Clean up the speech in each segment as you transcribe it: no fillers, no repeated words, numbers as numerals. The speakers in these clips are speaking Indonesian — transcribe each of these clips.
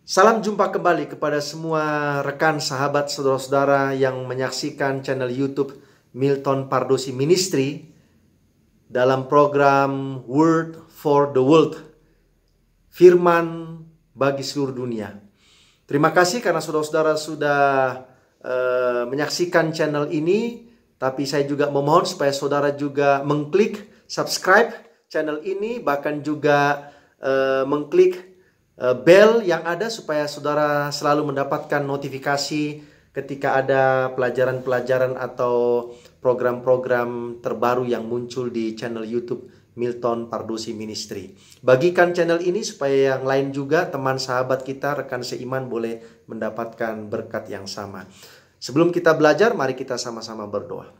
Salam jumpa kembali kepada semua rekan, sahabat, saudara-saudara yang menyaksikan channel YouTube Milton Pardosi Ministry dalam program Word for the World, Firman bagi seluruh dunia. Terima kasih karena saudara-saudara sudah menyaksikan channel ini, tapi saya juga memohon supaya saudara juga mengklik subscribe channel ini, bahkan juga mengklik bell yang ada supaya saudara selalu mendapatkan notifikasi ketika ada pelajaran-pelajaran atau program-program terbaru yang muncul di channel YouTube Milton Pardosi Ministry. Bagikan channel ini supaya yang lain juga, teman sahabat kita, rekan seiman boleh mendapatkan berkat yang sama. Sebelum kita belajar, mari kita sama-sama berdoa.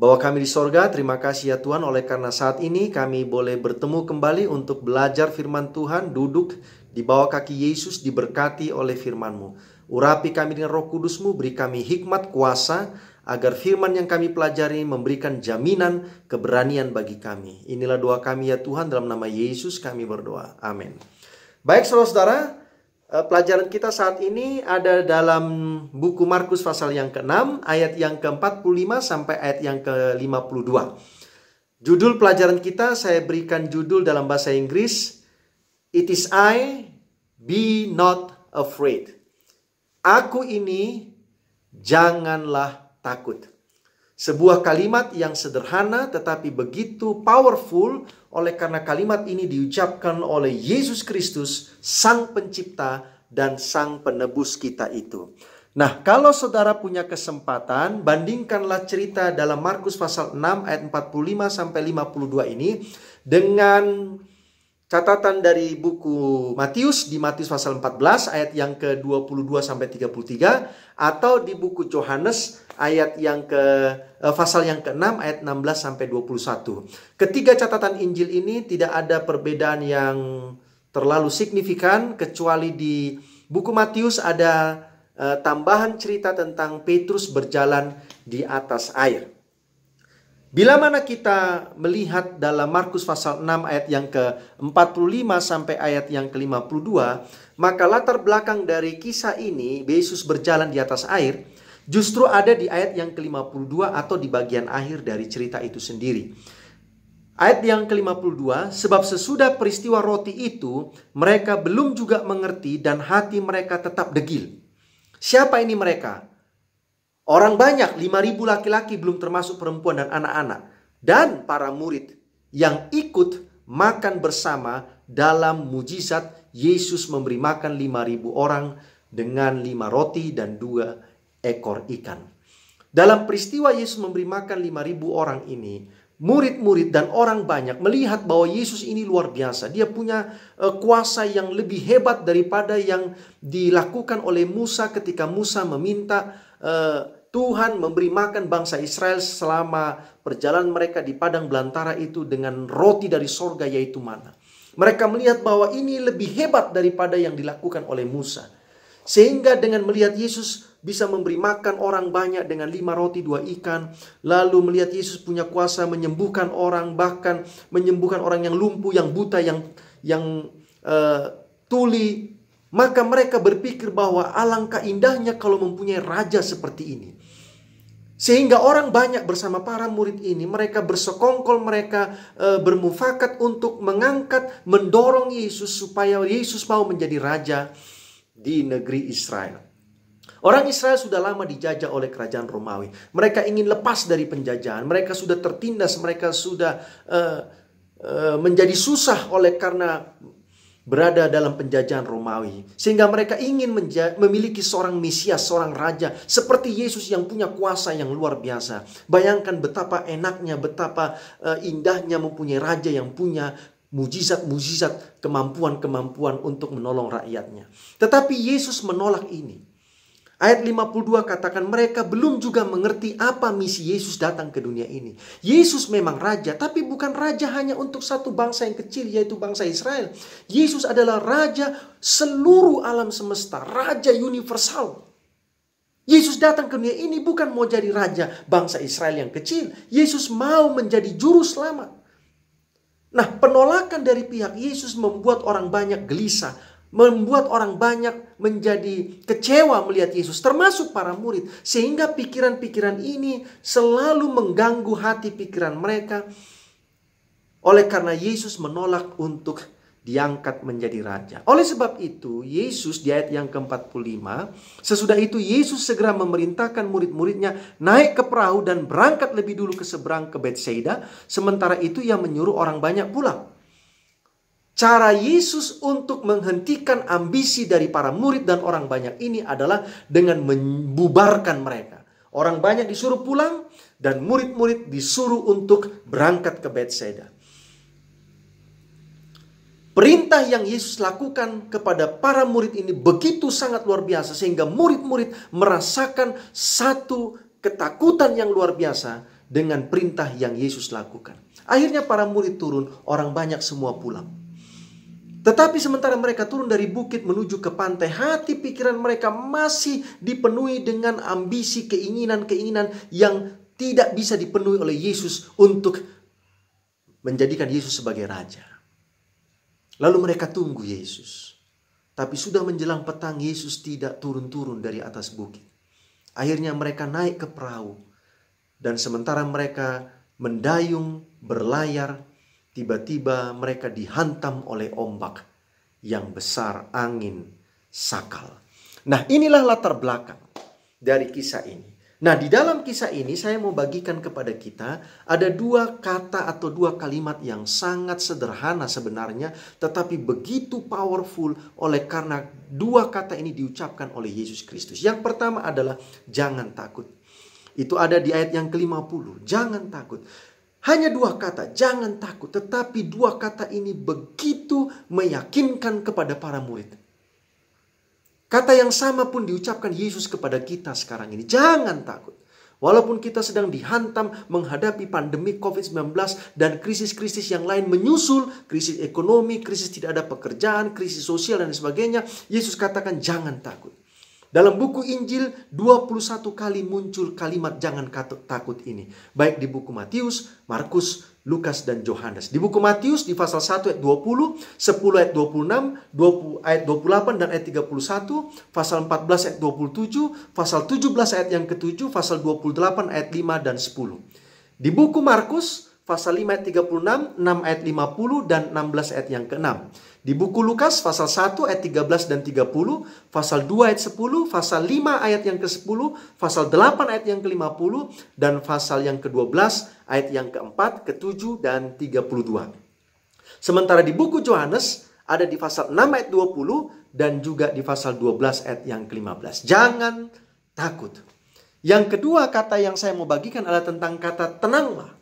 Bapa kami di sorga, terima kasih ya Tuhan oleh karena saat ini kami boleh bertemu kembali untuk belajar firman Tuhan, duduk di bawah kaki Yesus, diberkati oleh firman-Mu. Urapi kami dengan Roh Kudus-Mu, beri kami hikmat, kuasa, agar firman yang kami pelajari memberikan jaminan, keberanian bagi kami. Inilah doa kami ya Tuhan, dalam nama Yesus kami berdoa. Amin. Baik saudara-saudara, pelajaran kita saat ini ada dalam buku Markus pasal yang ke-6 ayat yang ke-45 sampai ayat yang ke-52. Judul pelajaran kita saya berikan judul dalam bahasa Inggris, It is I, be not afraid. Aku ini, janganlah takut. Sebuah kalimat yang sederhana tetapi begitu powerful oleh karena kalimat ini diucapkan oleh Yesus Kristus, Sang Pencipta dan Sang Penebus kita itu. Nah, kalau saudara punya kesempatan, bandingkanlah cerita dalam Markus pasal 6 ayat 45 sampai 52 ini dengan catatan dari buku Matius di Matius pasal 14 ayat yang ke-22 sampai 33 atau di buku Yohanes ayat yang pasal yang ke-6 ayat 16 sampai 21. Ketiga catatan Injil ini tidak ada perbedaan yang terlalu signifikan, kecuali di buku Matius ada tambahan cerita tentang Petrus berjalan di atas air. Bila mana kita melihat dalam Markus pasal 6 ayat yang ke-45 sampai ayat yang ke-52, maka latar belakang dari kisah ini, Yesus berjalan di atas air, justru ada di ayat yang ke-52 atau di bagian akhir dari cerita itu sendiri. Ayat yang ke-52, sebab sesudah peristiwa roti itu, mereka belum juga mengerti dan hati mereka tetap degil. Siapa ini mereka? Orang banyak, 5.000 laki-laki belum termasuk perempuan dan anak-anak. Dan para murid yang ikut makan bersama dalam mujizat Yesus memberi makan 5.000 orang dengan 5 roti dan 2 ekor ikan. Dalam peristiwa Yesus memberi makan 5.000 orang ini, murid-murid dan orang banyak melihat bahwa Yesus ini luar biasa. Dia punya kuasa yang lebih hebat daripada yang dilakukan oleh Musa ketika Musa meminta Tuhan memberi makan bangsa Israel selama perjalanan mereka di padang belantara itu dengan roti dari sorga yaitu mana. Mereka melihat bahwa ini lebih hebat daripada yang dilakukan oleh Musa. Sehingga dengan melihat Yesus bisa memberi makan orang banyak dengan 5 roti 2 ikan. Lalu melihat Yesus punya kuasa menyembuhkan orang, bahkan menyembuhkan orang yang lumpuh, yang buta, yang tuli. Maka mereka berpikir bahwa alangkah indahnya kalau mempunyai raja seperti ini. Sehingga orang banyak bersama para murid ini, mereka bersekongkol, mereka bermufakat untuk mengangkat, mendorong Yesus supaya Yesus mau menjadi raja di negeri Israel. Orang Israel sudah lama dijajah oleh kerajaan Romawi. Mereka ingin lepas dari penjajahan. Mereka sudah tertindas, mereka sudah menjadi susah oleh karena berada dalam penjajahan Romawi. Sehingga mereka ingin memiliki seorang Mesias, seorang raja seperti Yesus yang punya kuasa yang luar biasa. Bayangkan betapa enaknya, betapa indahnya mempunyai raja yang punya mujizat-mujizat, kemampuan-kemampuan untuk menolong rakyatnya. Tetapi Yesus menolak ini. Ayat 52 katakan mereka belum juga mengerti apa misi Yesus datang ke dunia ini. Yesus memang raja, tapi bukan raja hanya untuk satu bangsa yang kecil, yaitu bangsa Israel. Yesus adalah raja seluruh alam semesta, raja universal. Yesus datang ke dunia ini bukan mau jadi raja bangsa Israel yang kecil. Yesus mau menjadi juru selamat. Nah, penolakan dari pihak Yesus membuat orang banyak gelisah. membuat orang banyak menjadi kecewa melihat Yesus, termasuk para murid. Sehingga pikiran-pikiran ini selalu mengganggu hati pikiran mereka. Oleh karena Yesus menolak untuk diangkat menjadi raja. Oleh sebab itu, Yesus di ayat yang ke-45, sesudah itu Yesus segera memerintahkan murid-muridnya naik ke perahu dan berangkat lebih dulu ke seberang ke Betsaida. Sementara itu ia menyuruh orang banyak pulang. Cara Yesus untuk menghentikan ambisi dari para murid dan orang banyak ini adalah dengan membubarkan mereka. Orang banyak disuruh pulang dan murid-murid disuruh untuk berangkat ke Betsaida. Perintah yang Yesus lakukan kepada para murid ini begitu sangat luar biasa sehingga murid-murid merasakan satu ketakutan yang luar biasa dengan perintah yang Yesus lakukan. Akhirnya para murid turun, orang banyak semua pulang. Tetapi sementara mereka turun dari bukit menuju ke pantai, hati pikiran mereka masih dipenuhi dengan ambisi, keinginan-keinginan yang tidak bisa dipenuhi oleh Yesus untuk menjadikan Yesus sebagai raja. Lalu mereka tunggu Yesus. Tapi sudah menjelang petang, Yesus tidak turun-turun dari atas bukit. Akhirnya mereka naik ke perahu. Dan sementara mereka mendayung, berlayar, tiba-tiba mereka dihantam oleh ombak yang besar, angin sakal. Nah, inilah latar belakang dari kisah ini. Nah, di dalam kisah ini saya mau bagikan kepada kita ada dua kata atau dua kalimat yang sangat sederhana sebenarnya, tetapi begitu powerful oleh karena dua kata ini diucapkan oleh Yesus Kristus. Yang pertama adalah jangan takut. Itu ada di ayat yang ke-50. Jangan takut. Hanya dua kata, jangan takut. Tetapi dua kata ini begitu meyakinkan kepada para murid. Kata yang sama pun diucapkan Yesus kepada kita sekarang ini. Jangan takut. Walaupun kita sedang dihantam menghadapi pandemi COVID-19 dan krisis-krisis yang lain menyusul. Krisis ekonomi, krisis tidak ada pekerjaan, krisis sosial dan sebagainya. Yesus katakan jangan takut. Dalam buku Injil 21 kali muncul kalimat jangan takut ini. Baik di buku Matius, Markus, Lukas, dan Yohanes. Di buku Matius di pasal 1 ayat 20, 10 ayat 26, 20 ayat 28 dan ayat 31, pasal 14 ayat 27, pasal 17 ayat yang ke-7, pasal 28 ayat 5 dan 10. Di buku Markus pasal 5 ayat 36, 6 ayat 50 dan 16 ayat yang ke-6. Di buku Lukas pasal 1 ayat 13 dan 30, pasal 2 ayat 10, pasal 5 ayat yang ke-10, pasal 8 ayat yang ke-50, dan pasal yang ke-12 ayat yang ke-4, ke-7, dan 32. Sementara di buku Yohanes ada di pasal 6 ayat 20 dan juga di pasal 12 ayat yang ke-15. Jangan takut. Yang kedua kata yang saya mau bagikan adalah tentang kata tenanglah.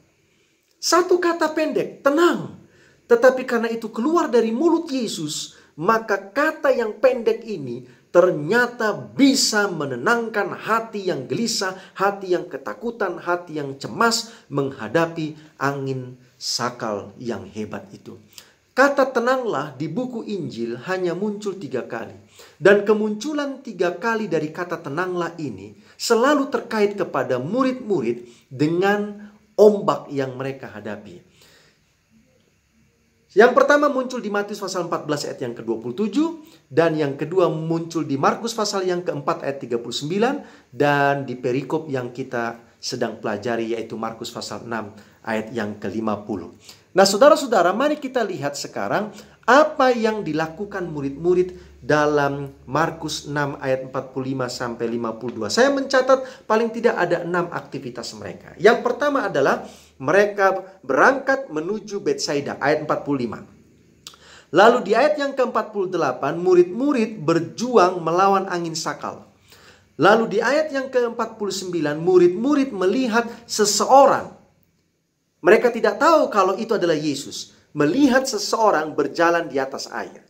Satu kata pendek, tenang. Tetapi karena itu keluar dari mulut Yesus, maka kata yang pendek ini ternyata bisa menenangkan hati yang gelisah, hati yang ketakutan, hati yang cemas menghadapi angin sakal yang hebat itu. Kata tenanglah di buku Injil hanya muncul 3 kali. Dan kemunculan 3 kali dari kata tenanglah ini selalu terkait kepada murid-murid dengan ombak yang mereka hadapi. Yang pertama muncul di Matius pasal 14 ayat yang ke-27. Dan yang kedua muncul di Markus pasal yang ke-4 ayat 39. Dan di perikop yang kita sedang pelajari yaitu Markus pasal 6 ayat yang ke-50. Nah saudara-saudara, mari kita lihat sekarang apa yang dilakukan murid-murid dalam Markus 6 ayat 45 sampai 52. Saya mencatat paling tidak ada 6 aktivitas mereka. Yang pertama adalah mereka berangkat menuju Betsaida, ayat 45. Lalu di ayat yang ke-48, murid-murid berjuang melawan angin sakal. Lalu di ayat yang ke-49, murid-murid melihat seseorang. Mereka tidak tahu kalau itu adalah Yesus. Melihat seseorang berjalan di atas air.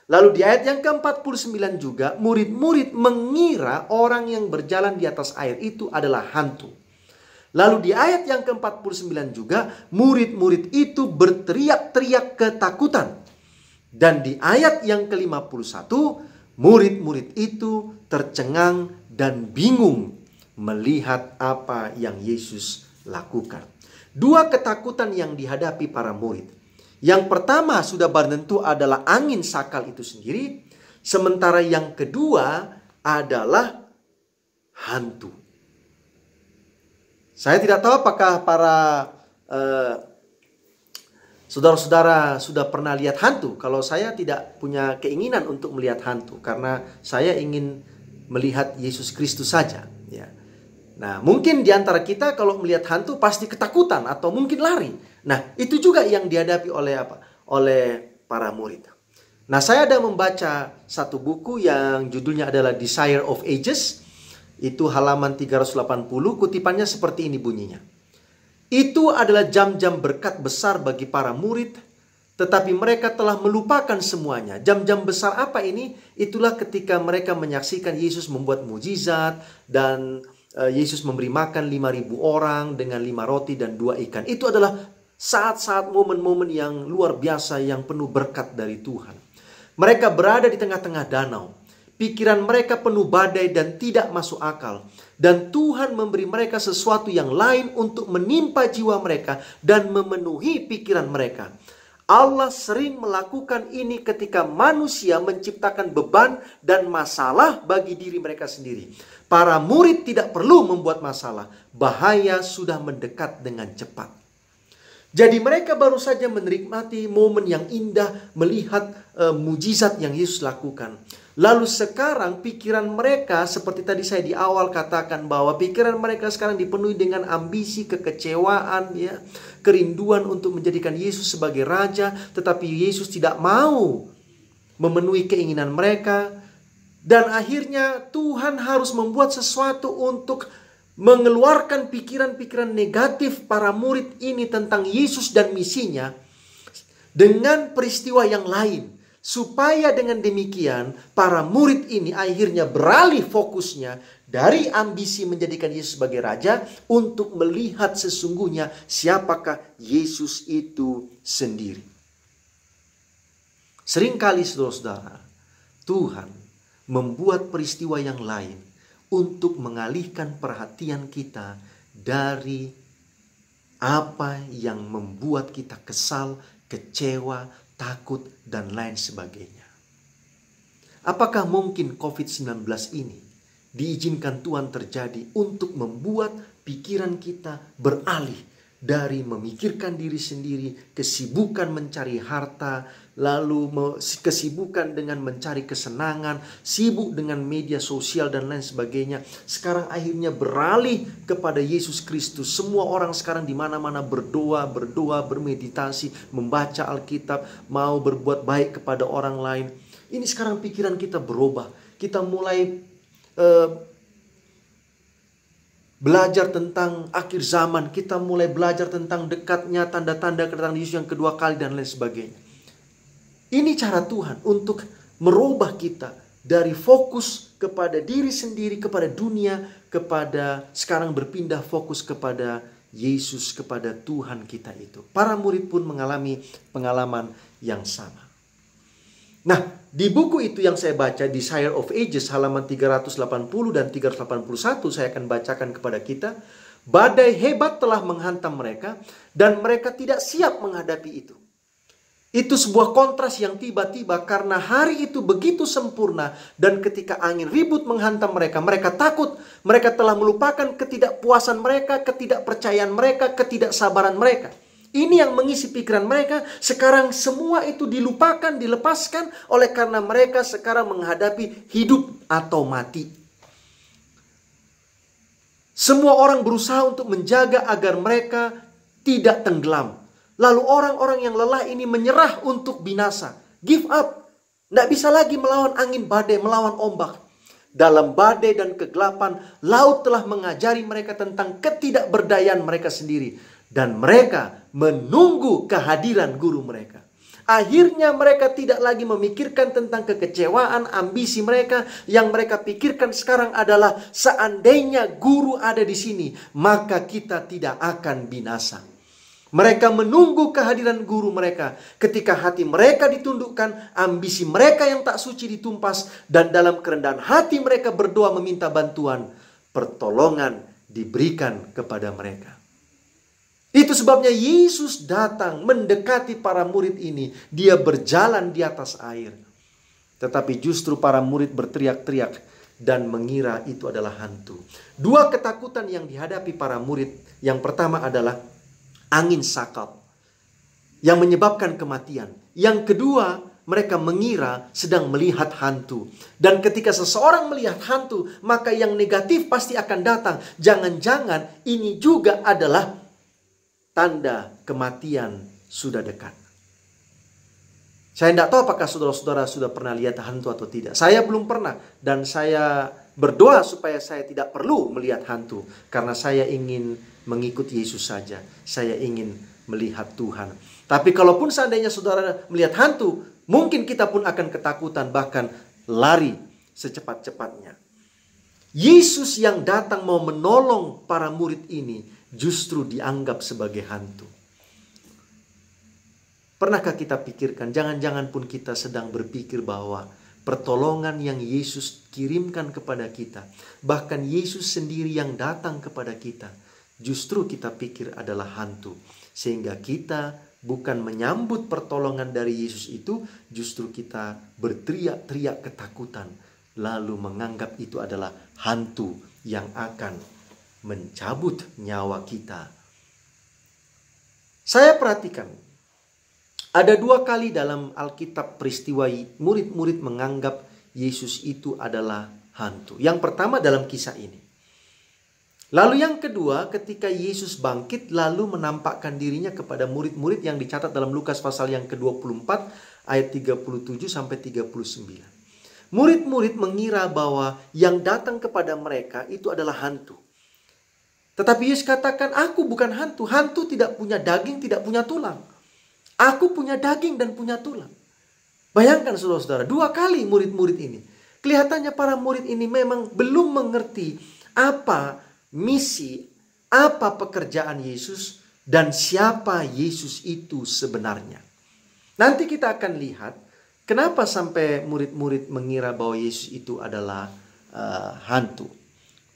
Lalu di ayat yang ke-49 juga, murid-murid mengira orang yang berjalan di atas air itu adalah hantu. Lalu di ayat yang ke-49 juga, murid-murid itu berteriak-teriak ketakutan. Dan di ayat yang ke-51, murid-murid itu tercengang dan bingung melihat apa yang Yesus lakukan. 2 ketakutan yang dihadapi para murid. Yang pertama sudah barang tentu adalah angin sakal itu sendiri. Sementara yang kedua adalah hantu. Saya tidak tahu apakah para saudara-saudara sudah pernah lihat hantu. Kalau saya tidak punya keinginan untuk melihat hantu, karena saya ingin melihat Yesus Kristus saja. Ya. Nah, mungkin di antara kita kalau melihat hantu pasti ketakutan atau mungkin lari. Nah, itu juga yang dihadapi oleh apa? Oleh para murid. Nah, saya ada membaca satu buku yang judulnya adalah Desire of Ages. Itu halaman 380, kutipannya seperti ini bunyinya. Itu adalah jam-jam berkat besar bagi para murid, tetapi mereka telah melupakan semuanya. Jam-jam besar apa ini? Itulah ketika mereka menyaksikan Yesus membuat mujizat dan Yesus memberi makan 5.000 orang dengan 5 roti dan 2 ikan. Itu adalah saat-saat momen-momen yang luar biasa yang penuh berkat dari Tuhan. Mereka berada di tengah-tengah danau. Pikiran mereka penuh badai dan tidak masuk akal. Dan Tuhan memberi mereka sesuatu yang lain untuk menimpa jiwa mereka dan memenuhi pikiran mereka. Allah sering melakukan ini ketika manusia menciptakan beban dan masalah bagi diri mereka sendiri. Para murid tidak perlu membuat masalah. Bahaya sudah mendekat dengan cepat. Jadi mereka baru saja menikmati momen yang indah melihat mujizat yang Yesus lakukan. Lalu sekarang pikiran mereka, seperti tadi saya di awal katakan bahwa pikiran mereka sekarang dipenuhi dengan ambisi, kekecewaan, ya, kerinduan untuk menjadikan Yesus sebagai raja, tetapi Yesus tidak mau memenuhi keinginan mereka. Dan akhirnya Tuhan harus membuat sesuatu untuk mengeluarkan pikiran-pikiran negatif para murid ini tentang Yesus dan misinya dengan peristiwa yang lain. Supaya dengan demikian para murid ini akhirnya beralih fokusnya dari ambisi menjadikan Yesus sebagai raja untuk melihat sesungguhnya siapakah Yesus itu sendiri. Seringkali saudara-saudara, Tuhan membuat peristiwa yang lain untuk mengalihkan perhatian kita dari apa yang membuat kita kesal, kecewa, takut, dan lain sebagainya. Apakah mungkin COVID-19 ini diizinkan Tuhan terjadi untuk membuat pikiran kita beralih dari memikirkan diri sendiri, kesibukan mencari harta, lalu kesibukan dengan mencari kesenangan, sibuk dengan media sosial dan lain sebagainya. Sekarang akhirnya beralih kepada Yesus Kristus. Semua orang sekarang di mana-mana berdoa, bermeditasi, membaca Alkitab, mau berbuat baik kepada orang lain. Ini sekarang pikiran kita berubah. Kita mulai belajar tentang akhir zaman. Kita mulai belajar tentang dekatnya tanda-tanda kedatangan Yesus yang kedua kali dan lain sebagainya. Ini cara Tuhan untuk merubah kita dari fokus kepada diri sendiri, kepada dunia, kepada sekarang berpindah fokus kepada Yesus, kepada Tuhan kita itu. Para murid pun mengalami pengalaman yang sama. Nah, di buku itu yang saya baca, Desire of Ages, halaman 380 dan 381, saya akan bacakan kepada kita. Badai hebat telah menghantam mereka dan mereka tidak siap menghadapi itu. Itu sebuah kontras yang tiba-tiba karena hari itu begitu sempurna dan ketika angin ribut menghantam mereka, mereka takut. Mereka telah melupakan ketidakpuasan mereka, ketidakpercayaan mereka, ketidaksabaran mereka. Ini yang mengisi pikiran mereka. Sekarang semua itu dilupakan, dilepaskan oleh karena mereka sekarang menghadapi hidup atau mati. Semua orang berusaha untuk menjaga agar mereka tidak tenggelam. Lalu orang-orang yang lelah ini menyerah untuk binasa. Give up. Tidak bisa lagi melawan angin badai, melawan ombak. Dalam badai dan kegelapan, laut telah mengajari mereka tentang ketidakberdayaan mereka sendiri. Dan mereka menunggu kehadiran guru mereka. Akhirnya mereka tidak lagi memikirkan tentang kekecewaan, ambisi mereka. Yang mereka pikirkan sekarang adalah seandainya guru ada di sini, maka kita tidak akan binasa. Mereka menunggu kehadiran guru mereka. Ketika hati mereka ditundukkan, ambisi mereka yang tak suci ditumpas, dan dalam kerendahan hati mereka berdoa meminta bantuan, pertolongan diberikan kepada mereka. Itu sebabnya Yesus datang mendekati para murid ini. Dia berjalan di atas air. Tetapi justru para murid berteriak-teriak dan mengira itu adalah hantu. Dua ketakutan yang dihadapi para murid. Yang pertama adalah angin sakal yang menyebabkan kematian. Yang kedua, mereka mengira sedang melihat hantu. Dan ketika seseorang melihat hantu, maka yang negatif pasti akan datang. Jangan-jangan ini juga adalah tanda kematian sudah dekat. Saya tidak tahu apakah saudara-saudara sudah pernah lihat hantu atau tidak. Saya belum pernah. Dan saya berdoa supaya saya tidak perlu melihat hantu. Karena saya ingin mengikuti Yesus saja. Saya ingin melihat Tuhan. Tapi kalaupun seandainya saudara melihat hantu, mungkin kita pun akan ketakutan, bahkan lari secepat-cepatnya. Yesus yang datang mau menolong para murid ini justru dianggap sebagai hantu. Pernahkah kita pikirkan, jangan-jangan pun kita sedang berpikir bahwa pertolongan yang Yesus kirimkan kepada kita, bahkan Yesus sendiri yang datang kepada kita, justru kita pikir adalah hantu. Sehingga kita bukan menyambut pertolongan dari Yesus itu, justru kita berteriak-teriak ketakutan, lalu menganggap itu adalah hantu yang akan mencabut nyawa kita. Saya perhatikan, ada dua kali dalam Alkitab peristiwa murid-murid menganggap Yesus itu adalah hantu. Yang pertama dalam kisah ini. Lalu yang kedua, ketika Yesus bangkit lalu menampakkan dirinya kepada murid-murid yang dicatat dalam Lukas pasal yang ke-24 ayat 37 sampai 39. Murid-murid mengira bahwa yang datang kepada mereka itu adalah hantu. Tetapi Yesus katakan, aku bukan hantu. Hantu tidak punya daging, tidak punya tulang. Aku punya daging dan punya tulang. Bayangkan saudara-saudara, dua kali murid-murid ini. Kelihatannya para murid ini memang belum mengerti apa misi, apa pekerjaan Yesus, dan siapa Yesus itu sebenarnya. Nanti kita akan lihat kenapa sampai murid-murid mengira bahwa Yesus itu adalah hantu.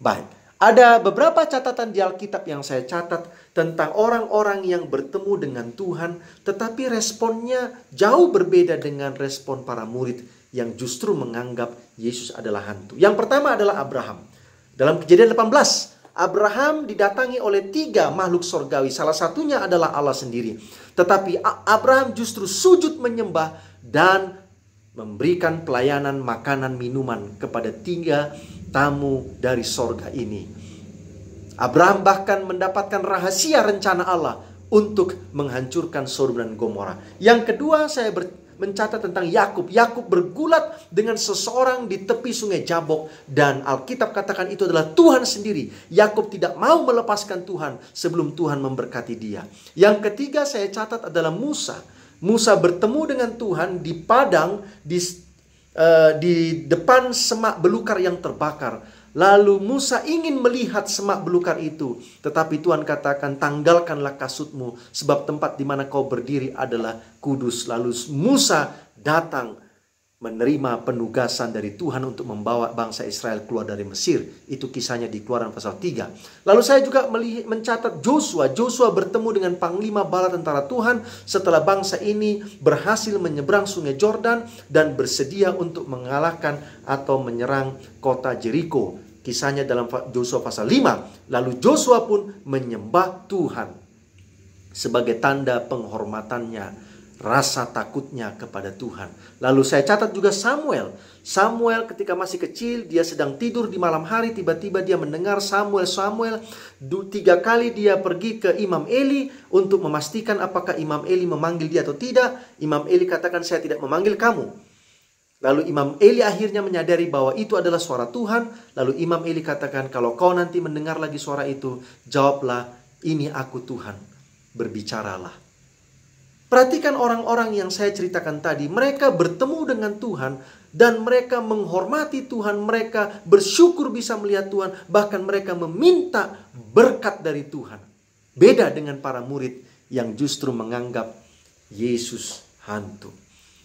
Baik. Ada beberapa catatan di Alkitab yang saya catat tentang orang-orang yang bertemu dengan Tuhan, tetapi responnya jauh berbeda dengan respon para murid yang justru menganggap Yesus adalah hantu. Yang pertama adalah Abraham. Dalam Kejadian 18, Abraham didatangi oleh 3 makhluk sorgawi. Salah satunya adalah Allah sendiri. Tetapi Abraham justru sujud menyembah dan memberikan pelayanan makanan minuman kepada 3 tamu dari sorga ini. Abraham bahkan mendapatkan rahasia rencana Allah untuk menghancurkan Sodom dan Gomora. Yang kedua, saya mencatat tentang Yakub. Yakub bergulat dengan seseorang di tepi sungai Jabok, dan Alkitab katakan itu adalah Tuhan sendiri. Yakub tidak mau melepaskan Tuhan sebelum Tuhan memberkati dia. Yang ketiga saya catat adalah Musa. Musa bertemu dengan Tuhan di padang, di depan semak belukar yang terbakar. Lalu Musa ingin melihat semak belukar itu, tetapi Tuhan katakan, tanggalkanlah kasutmu, sebab tempat di mana kau berdiri adalah kudus. Lalu Musa datang menerima penugasan dari Tuhan untuk membawa bangsa Israel keluar dari Mesir. Itu kisahnya di Keluaran pasal 3. Lalu saya juga mencatat Joshua. Joshua bertemu dengan panglima bala tentara Tuhan setelah bangsa ini berhasil menyeberang sungai Jordan dan bersedia untuk mengalahkan atau menyerang kota Jericho. Kisahnya dalam Joshua pasal 5. Lalu Joshua pun menyembah Tuhan sebagai tanda penghormatannya, rasa takutnya kepada Tuhan. Lalu saya catat juga Samuel. Samuel ketika masih kecil, dia sedang tidur di malam hari, tiba-tiba dia mendengar Samuel. 3 kali dia pergi ke Imam Eli untuk memastikan apakah Imam Eli memanggil dia atau tidak. Imam Eli katakan, saya tidak memanggil kamu. Lalu Imam Eli akhirnya menyadari bahwa itu adalah suara Tuhan. Lalu Imam Eli katakan, kalau kau nanti mendengar lagi suara itu, jawablah, ini aku Tuhan, berbicaralah. Perhatikan orang-orang yang saya ceritakan tadi. Mereka bertemu dengan Tuhan dan mereka menghormati Tuhan. Mereka bersyukur bisa melihat Tuhan. Bahkan mereka meminta berkat dari Tuhan. Beda dengan para murid yang justru menganggap Yesus hantu.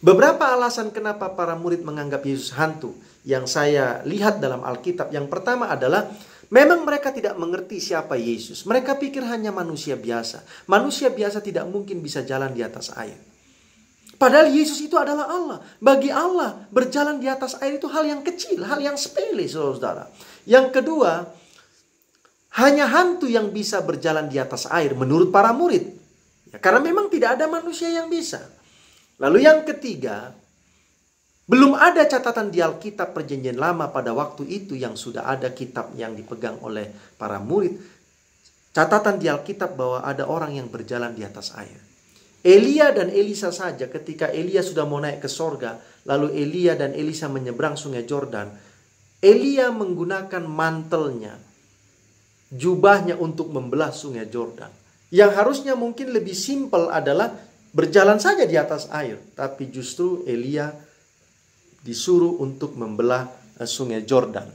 Beberapa alasan kenapa para murid menganggap Yesus hantu yang saya lihat dalam Alkitab. Yang pertama adalah memang mereka tidak mengerti siapa Yesus. Mereka pikir hanya manusia biasa. Manusia biasa tidak mungkin bisa jalan di atas air. Padahal Yesus itu adalah Allah. Bagi Allah, berjalan di atas air itu hal yang kecil, hal yang sepele, saudara-saudara. Yang kedua, hanya hantu yang bisa berjalan di atas air menurut para murid. Ya, karena memang tidak ada manusia yang bisa. Lalu yang ketiga, belum ada catatan di Alkitab Perjanjian Lama pada waktu itu yang sudah ada kitab yang dipegang oleh para murid. Catatan di Alkitab bahwa ada orang yang berjalan di atas air. Elia dan Elisa saja ketika Elia sudah mau naik ke sorga, lalu Elia dan Elisa menyeberang sungai Yordan. Elia menggunakan mantelnya, jubahnya untuk membelah sungai Yordan. Yang harusnya mungkin lebih simpel adalah berjalan saja di atas air. Tapi justru Elia disuruh untuk membelah sungai Yordan.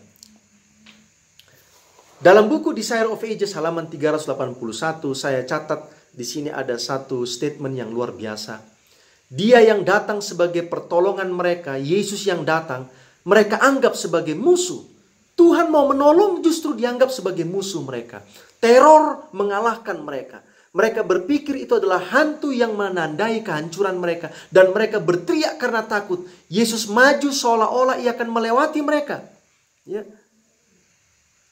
Dalam buku Desire of Ages halaman 381 saya catat di sini ada satu statement yang luar biasa. Dia yang datang sebagai pertolongan mereka, Yesus yang datang, mereka anggap sebagai musuh. Tuhan mau menolong justru dianggap sebagai musuh mereka. Teror mengalahkan mereka. Mereka berpikir itu adalah hantu yang menandai kehancuran mereka. Dan mereka berteriak karena takut. Yesus maju seolah-olah ia akan melewati mereka. Ya.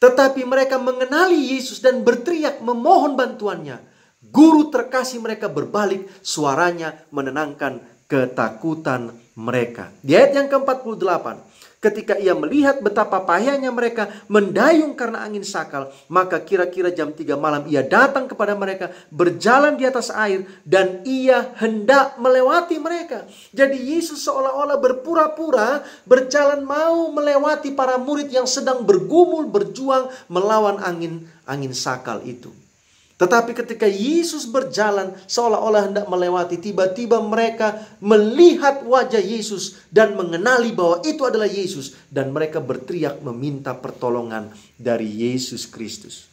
Tetapi mereka mengenali Yesus dan berteriak memohon bantuannya. Guru terkasih mereka berbalik, suaranya menenangkan ketakutan mereka. Di ayat yang ke-48, ketika ia melihat betapa payahnya mereka mendayung karena angin sakal, maka kira-kira jam 3 malam ia datang kepada mereka, berjalan di atas air, dan ia hendak melewati mereka. Jadi Yesus seolah-olah berpura-pura berjalan mau melewati para murid yang sedang bergumul, berjuang melawan angin sakal itu. Tetapi ketika Yesus berjalan seolah-olah hendak melewati, tiba-tiba mereka melihat wajah Yesus dan mengenali bahwa itu adalah Yesus. Dan mereka berteriak meminta pertolongan dari Yesus Kristus.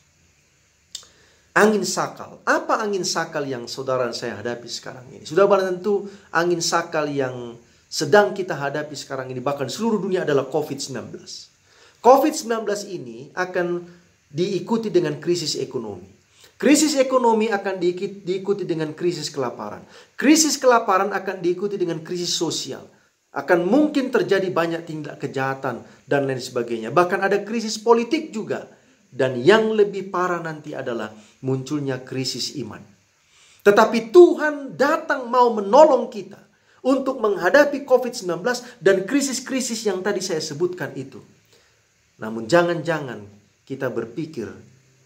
Angin sakal. Apa angin sakal yang saudara dan saya hadapi sekarang ini? Sudah barang tentu angin sakal yang sedang kita hadapi sekarang ini, bahkan seluruh dunia, adalah COVID-19. COVID-19 ini akan diikuti dengan krisis ekonomi. Krisis ekonomi akan diikuti dengan krisis kelaparan. Krisis kelaparan akan diikuti dengan krisis sosial. Akan mungkin terjadi banyak tindak kejahatan dan lain sebagainya. Bahkan ada krisis politik juga. Dan yang lebih parah nanti adalah munculnya krisis iman. Tetapi Tuhan datang mau menolong kita untuk menghadapi COVID-19 dan krisis-krisis yang tadi saya sebutkan itu. Namun jangan-jangan kita berpikir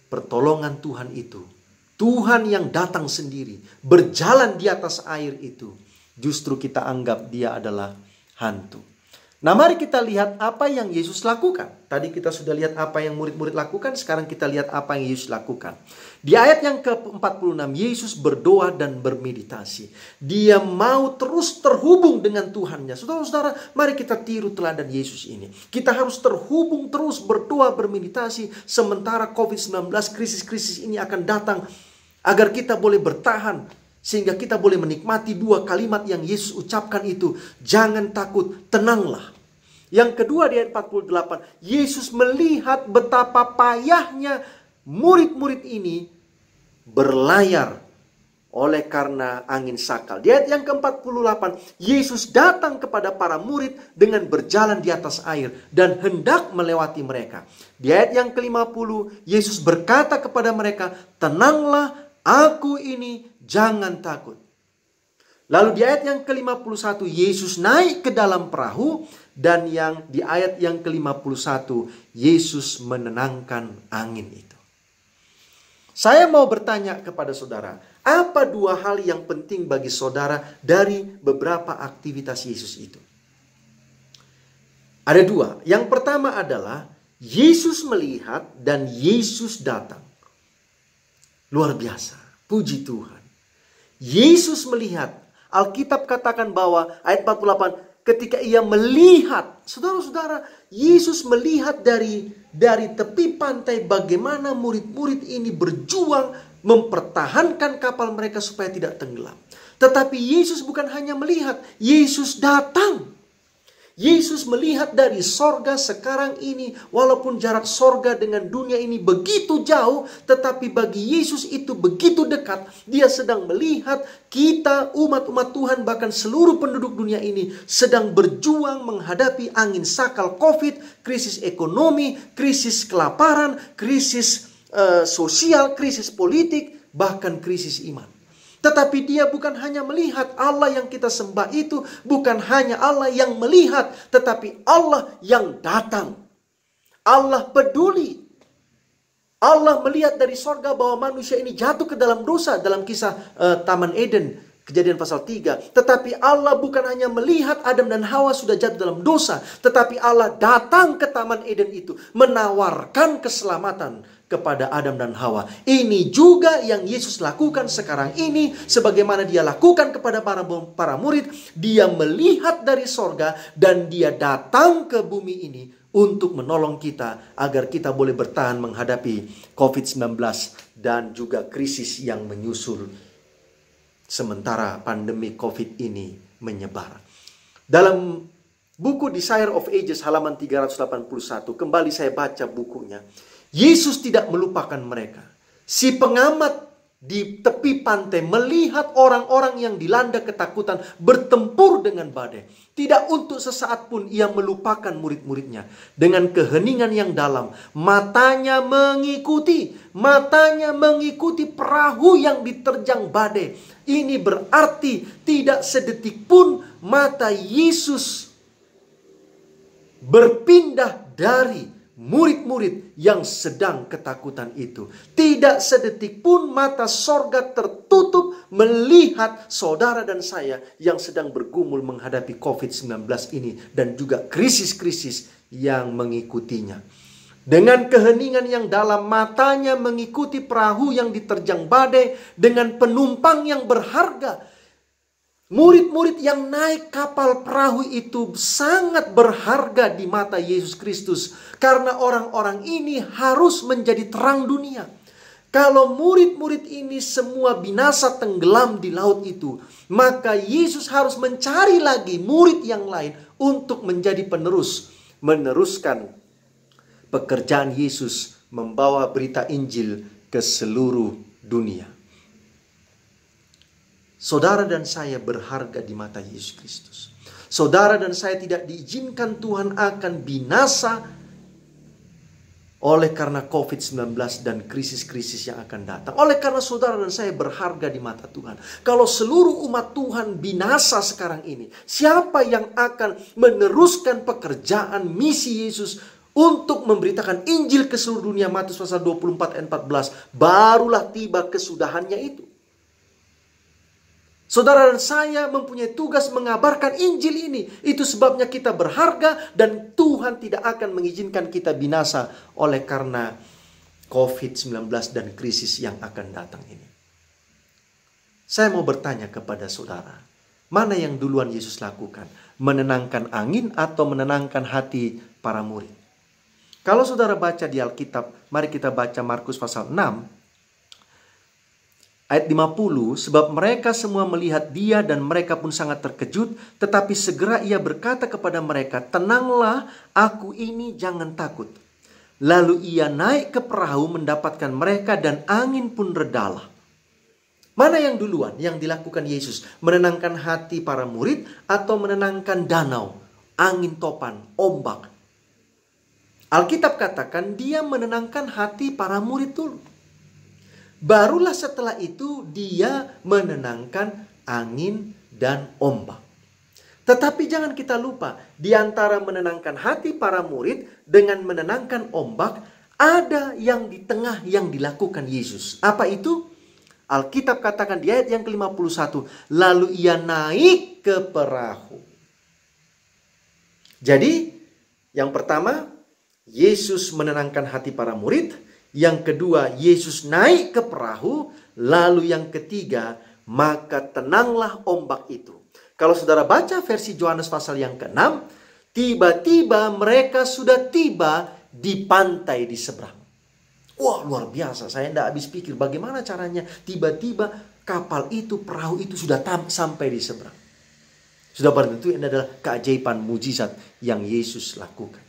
pertolongan Tuhan itu, Tuhan yang datang sendiri, berjalan di atas air itu, justru kita anggap dia adalah hantu. Nah, mari kita lihat apa yang Yesus lakukan. Tadi kita sudah lihat apa yang murid-murid lakukan, sekarang kita lihat apa yang Yesus lakukan. Di ayat yang ke-46, Yesus berdoa dan bermeditasi. Dia mau terus terhubung dengan Tuhannya. Saudara-saudara, mari kita tiru teladan Yesus ini. Kita harus terhubung terus, berdoa, bermeditasi, sementara COVID-19, krisis-krisis ini akan datang, agar kita boleh bertahan, sehingga kita boleh menikmati dua kalimat yang Yesus ucapkan itu. Jangan takut, tenanglah. Yang kedua di ayat 48, Yesus melihat betapa payahnya murid-murid ini berlayar oleh karena angin sakal. Di ayat yang ke-48, Yesus datang kepada para murid dengan berjalan di atas air dan hendak melewati mereka. Di ayat yang ke-50, Yesus berkata kepada mereka, tenanglah, aku ini, jangan takut. Lalu di ayat yang ke-51, Yesus naik ke dalam perahu. Dan yang di ayat yang ke-51, Yesus menenangkan angin itu. Saya mau bertanya kepada saudara, apa dua hal yang penting bagi saudara dari beberapa aktivitas Yesus itu? Ada dua. Yang pertama adalah Yesus melihat dan Yesus datang. Luar biasa. Puji Tuhan. Yesus melihat. Alkitab katakan bahwa ayat 48, ketika ia melihat, saudara-saudara, Yesus melihat dari tepi pantai bagaimana murid-murid ini berjuang mempertahankan kapal mereka supaya tidak tenggelam. Tetapi Yesus bukan hanya melihat, Yesus datang. Yesus melihat dari sorga sekarang ini, walaupun jarak sorga dengan dunia ini begitu jauh, tetapi bagi Yesus itu begitu dekat. Dia sedang melihat kita umat-umat Tuhan, bahkan seluruh penduduk dunia ini sedang berjuang menghadapi angin sakal COVID, krisis ekonomi, krisis kelaparan, krisis sosial, krisis politik, bahkan krisis iman. Tetapi dia bukan hanya melihat, Allah yang kita sembah itu bukan hanya Allah yang melihat, tetapi Allah yang datang. Allah peduli. Allah melihat dari sorga bahwa manusia ini jatuh ke dalam dosa dalam kisah Taman Eden. Kejadian pasal 3. Tetapi Allah bukan hanya melihat Adam dan Hawa sudah jatuh dalam dosa. Tetapi Allah datang ke Taman Eden itu. Menawarkan keselamatan kepada Adam dan Hawa. Ini juga yang Yesus lakukan sekarang ini. Sebagaimana dia lakukan kepada para murid. Dia melihat dari sorga. Dan dia datang ke bumi ini. Untuk menolong kita. Agar kita boleh bertahan menghadapi COVID-19. Dan juga krisis yang menyusul. Sementara pandemi COVID ini menyebar. Dalam buku Desire of Ages halaman 381. Kembali saya baca bukunya. Yesus tidak melupakan mereka. Si pengamat di tepi pantai melihat orang-orang yang dilanda ketakutan bertempur dengan badai. Tidak untuk sesaat pun ia melupakan murid-muridnya. Dengan keheningan yang dalam, matanya mengikuti perahu yang diterjang badai. Ini berarti tidak sedetik pun mata Yesus berpindah dari murid-murid yang sedang ketakutan itu. Tidak sedetik pun mata sorga tertutup melihat saudara dan saya yang sedang bergumul menghadapi COVID-19 ini. Dan juga krisis-krisis yang mengikutinya. Dengan keheningan yang dalam, matanya mengikuti perahu yang diterjang badai dengan penumpang yang berharga. Murid-murid yang naik kapal perahu itu sangat berharga di mata Yesus Kristus. Karena orang-orang ini harus menjadi terang dunia. Kalau murid-murid ini semua binasa tenggelam di laut itu, maka Yesus harus mencari lagi murid yang lain untuk menjadi penerus. Meneruskan pekerjaan Yesus membawa berita Injil ke seluruh dunia. Saudara dan saya berharga di mata Yesus Kristus. Saudara dan saya tidak diizinkan Tuhan akan binasa oleh karena COVID-19 dan krisis-krisis yang akan datang. Oleh karena saudara dan saya berharga di mata Tuhan. Kalau seluruh umat Tuhan binasa sekarang ini, siapa yang akan meneruskan pekerjaan misi Yesus untuk memberitakan Injil ke seluruh dunia? Matius pasal 24 ayat 14. Barulah tiba kesudahannya itu. Saudara dan saya mempunyai tugas mengabarkan Injil ini. Itu sebabnya kita berharga dan Tuhan tidak akan mengizinkan kita binasa oleh karena COVID-19 dan krisis yang akan datang ini. Saya mau bertanya kepada saudara, mana yang duluan Yesus lakukan? Menenangkan angin atau menenangkan hati para murid? Kalau saudara baca di Alkitab, mari kita baca Markus pasal 6. Ayat 50, sebab mereka semua melihat dia dan mereka pun sangat terkejut. Tetapi segera ia berkata kepada mereka, tenanglah, aku ini, jangan takut. Lalu ia naik ke perahu mendapatkan mereka dan angin pun redalah. Mana yang duluan yang dilakukan Yesus? Menenangkan hati para murid atau menenangkan danau, angin topan, ombak? Alkitab katakan dia menenangkan hati para murid dulu. Barulah setelah itu dia menenangkan angin dan ombak. Tetapi jangan kita lupa, di antara menenangkan hati para murid dengan menenangkan ombak, ada yang di tengah yang dilakukan Yesus. Apa itu? Alkitab katakan di ayat yang ke-51, lalu ia naik ke perahu. Jadi, yang pertama, Yesus menenangkan hati para murid. Yang kedua, Yesus naik ke perahu. Lalu yang ketiga, maka tenanglah ombak itu. Kalau saudara baca versi Yohanes pasal yang ke-6, tiba-tiba mereka sudah tiba di pantai di seberang. Wah, luar biasa. Saya tidak habis pikir bagaimana caranya tiba-tiba kapal itu, perahu itu sudah sampai di seberang. Sudah barang tentu ini adalah keajaiban mujizat yang Yesus lakukan.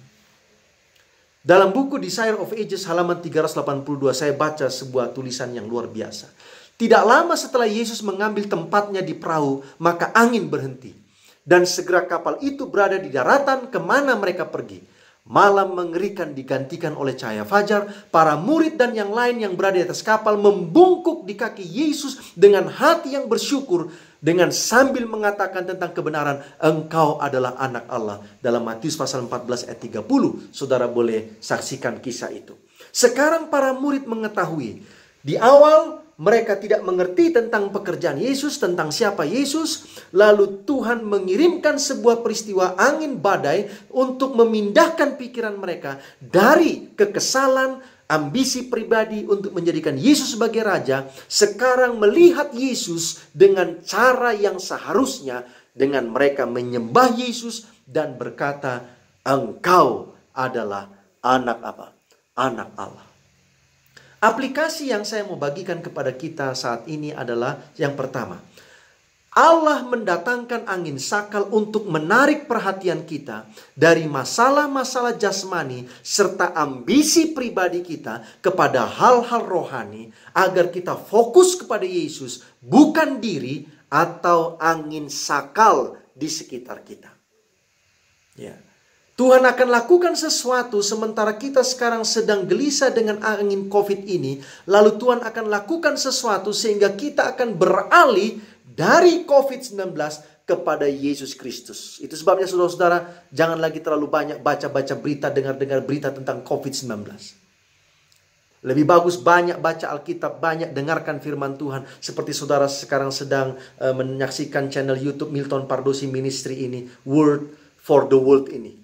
Dalam buku Desire of Ages halaman 382 saya baca sebuah tulisan yang luar biasa. Tidak lama setelah Yesus mengambil tempatnya di perahu, maka angin berhenti. Dan segera kapal itu berada di daratan kemana mereka pergi. Malam mengerikan digantikan oleh cahaya fajar. Para murid dan yang lain yang berada di atas kapal membungkuk di kaki Yesus dengan hati yang bersyukur. Dengan sambil mengatakan tentang kebenaran, Engkau adalah anak Allah. Dalam Matius pasal 14 ayat 30. Saudara boleh saksikan kisah itu. Sekarang para murid mengetahui. Di awal mereka tidak mengerti tentang pekerjaan Yesus, tentang siapa Yesus. Lalu Tuhan mengirimkan sebuah peristiwa angin badai untuk memindahkan pikiran mereka dari kekesalan, ambisi pribadi untuk menjadikan Yesus sebagai raja. Sekarang melihat Yesus dengan cara yang seharusnya, dengan mereka menyembah Yesus dan berkata, Engkau adalah anak apa? Anak Allah. Aplikasi yang saya mau bagikan kepada kita saat ini adalah yang pertama. Allah mendatangkan angin sakal untuk menarik perhatian kita dari masalah-masalah jasmani serta ambisi pribadi kita kepada hal-hal rohani agar kita fokus kepada Yesus, bukan diri atau angin sakal di sekitar kita. Ya. Tuhan akan lakukan sesuatu sementara kita sekarang sedang gelisah dengan angin COVID ini. Lalu Tuhan akan lakukan sesuatu sehingga kita akan beralih dari COVID-19 kepada Yesus Kristus. Itu sebabnya saudara-saudara, jangan lagi terlalu banyak baca-baca berita, dengar-dengar berita tentang COVID-19. Lebih bagus banyak baca Alkitab, banyak dengarkan firman Tuhan. Seperti saudara sekarang sedang menyaksikan channel YouTube Milton Pardosi Ministry ini, Word for the World ini.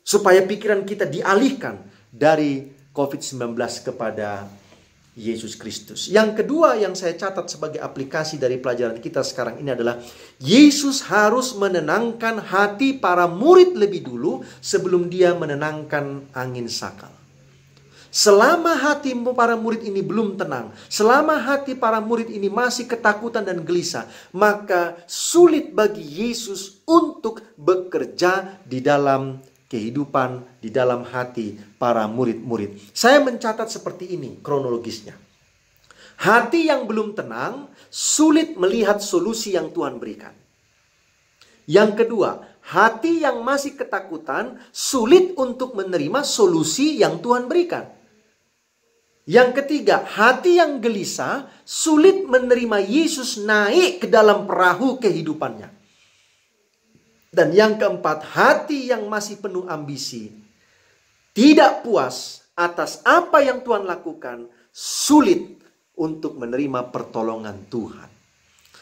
Supaya pikiran kita dialihkan dari COVID-19 kepada Yesus Kristus. Yang kedua yang saya catat sebagai aplikasi dari pelajaran kita sekarang ini adalah Yesus harus menenangkan hati para murid lebih dulu sebelum dia menenangkan angin sakal. Selama hati para murid ini belum tenang, selama hati para murid ini masih ketakutan dan gelisah, maka sulit bagi Yesus untuk bekerja di dalam kehidupan, di dalam hati para murid-murid. Saya mencatat seperti ini kronologisnya. Hati yang belum tenang sulit melihat solusi yang Tuhan berikan. Yang kedua, hati yang masih ketakutan sulit untuk menerima solusi yang Tuhan berikan. Yang ketiga, hati yang gelisah sulit menerima Yesus naik ke dalam perahu kehidupannya. Dan yang keempat, hati yang masih penuh ambisi, tidak puas atas apa yang Tuhan lakukan, sulit untuk menerima pertolongan Tuhan.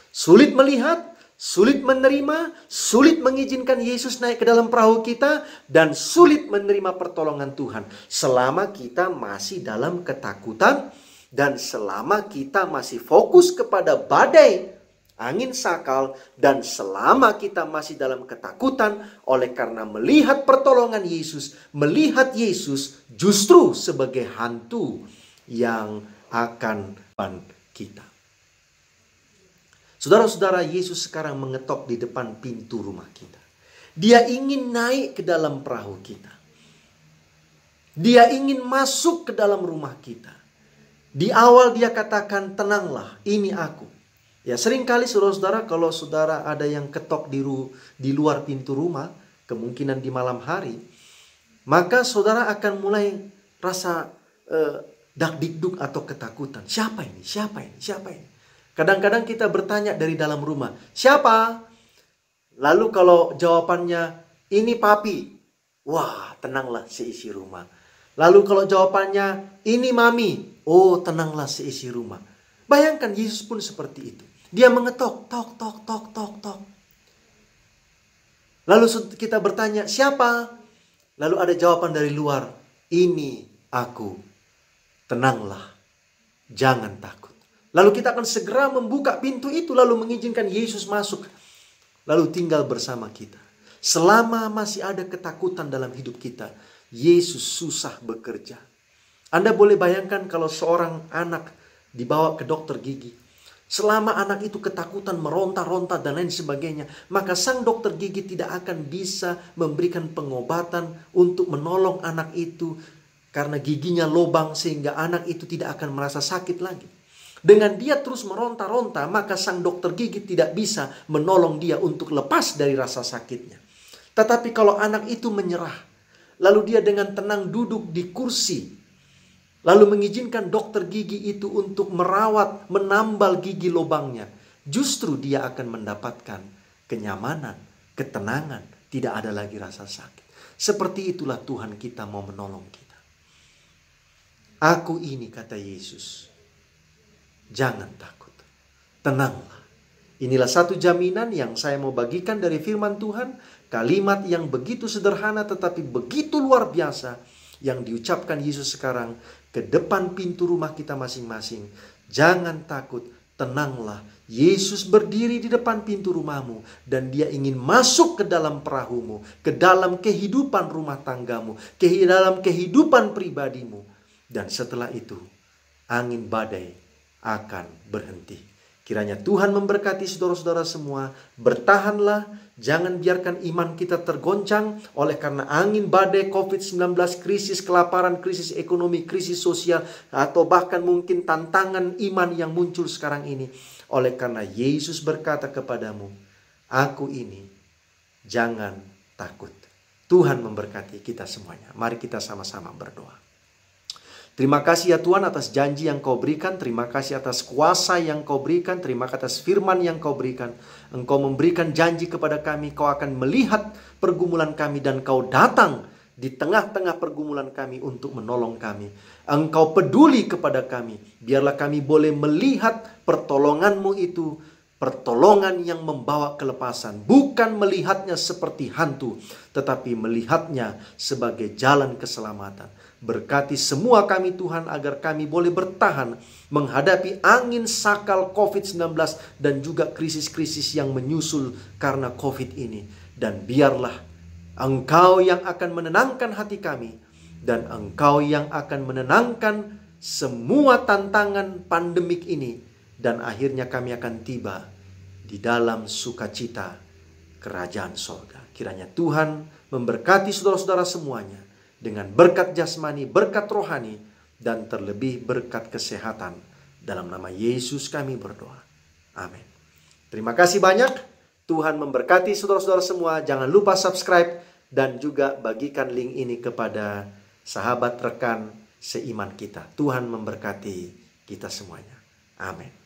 Sulit melihat, sulit menerima, sulit mengizinkan Yesus naik ke dalam perahu kita, dan sulit menerima pertolongan Tuhan. Selama kita masih dalam ketakutan, dan selama kita masih fokus kepada badai, angin sakal, dan selama kita masih dalam ketakutan oleh karena melihat pertolongan Yesus, melihat Yesus justru sebagai hantu yang akan depan kita. Saudara-saudara, Yesus sekarang mengetok di depan pintu rumah kita. Dia ingin naik ke dalam perahu kita. Dia ingin masuk ke dalam rumah kita. Di awal dia katakan, tenanglah, ini aku. Ya, seringkali saudara-saudara, kalau saudara ada yang ketok di luar pintu rumah, kemungkinan di malam hari, maka saudara akan mulai rasa dakdikduk atau ketakutan. Siapa ini? Siapa ini? Siapa ini? Kadang-kadang kita bertanya dari dalam rumah, siapa? Lalu kalau jawabannya, ini papi. Wah, tenanglah seisi rumah. Lalu kalau jawabannya, ini mami. Oh, tenanglah seisi rumah. Bayangkan Yesus pun seperti itu. Dia mengetok, tok, tok, tok, tok, tok. Lalu kita bertanya, siapa? Lalu ada jawaban dari luar, ini aku. Tenanglah, jangan takut. Lalu kita akan segera membuka pintu itu, lalu mengizinkan Yesus masuk. Lalu tinggal bersama kita. Selama masih ada ketakutan dalam hidup kita, Yesus susah bekerja. Anda boleh bayangkan kalau seorang anak dibawa ke dokter gigi. Selama anak itu ketakutan, meronta-ronta dan lain sebagainya, maka sang dokter gigi tidak akan bisa memberikan pengobatan untuk menolong anak itu karena giginya lobang sehingga anak itu tidak akan merasa sakit lagi. Dengan dia terus meronta-ronta, maka sang dokter gigi tidak bisa menolong dia untuk lepas dari rasa sakitnya. Tetapi kalau anak itu menyerah, lalu dia dengan tenang duduk di kursi, lalu mengizinkan dokter gigi itu untuk merawat, menambal gigi lubangnya, justru dia akan mendapatkan kenyamanan, ketenangan, tidak ada lagi rasa sakit. Seperti itulah Tuhan kita mau menolong kita. Aku ini, kata Yesus, jangan takut, tenanglah. Inilah satu jaminan yang saya mau bagikan dari firman Tuhan, kalimat yang begitu sederhana tetapi begitu luar biasa yang diucapkan Yesus sekarang ke depan pintu rumah kita masing-masing. Jangan takut, tenanglah. Yesus berdiri di depan pintu rumahmu dan dia ingin masuk ke dalam perahumu, ke dalam kehidupan rumah tanggamu, ke dalam kehidupan pribadimu. Dan setelah itu, angin badai akan berhenti. Kiranya Tuhan memberkati saudara-saudara semua. Bertahanlah, jangan biarkan iman kita tergoncang oleh karena angin badai COVID-19, krisis kelaparan, krisis ekonomi, krisis sosial, atau bahkan mungkin tantangan iman yang muncul sekarang ini. Oleh karena Yesus berkata kepadamu, aku ini, jangan takut. Tuhan memberkati kita semuanya. Mari kita sama-sama berdoa. Terima kasih ya Tuhan atas janji yang kau berikan. Terima kasih atas kuasa yang kau berikan. Terima kasih atas firman yang kau berikan. Engkau memberikan janji kepada kami. Kau akan melihat pergumulan kami dan kau datang di tengah-tengah pergumulan kami untuk menolong kami. Engkau peduli kepada kami. Biarlah kami boleh melihat pertolongan-Mu itu, pertolongan yang membawa kelepasan. Bukan melihatnya seperti hantu, tetapi melihatnya sebagai jalan keselamatan. Berkati semua kami Tuhan agar kami boleh bertahan menghadapi angin sakal COVID-19 dan juga krisis-krisis yang menyusul karena COVID ini. Dan biarlah Engkau yang akan menenangkan hati kami dan Engkau yang akan menenangkan semua tantangan pandemik ini. Dan akhirnya kami akan tiba di dalam sukacita kerajaan sorga. Kiranya Tuhan memberkati saudara-saudara semuanya dengan berkat jasmani, berkat rohani, dan terlebih berkat kesehatan. Dalam nama Yesus kami berdoa. Amin. Terima kasih banyak. Tuhan memberkati saudara-saudara semua. Jangan lupa subscribe dan juga bagikan link ini kepada sahabat rekan seiman kita. Tuhan memberkati kita semuanya. Amin.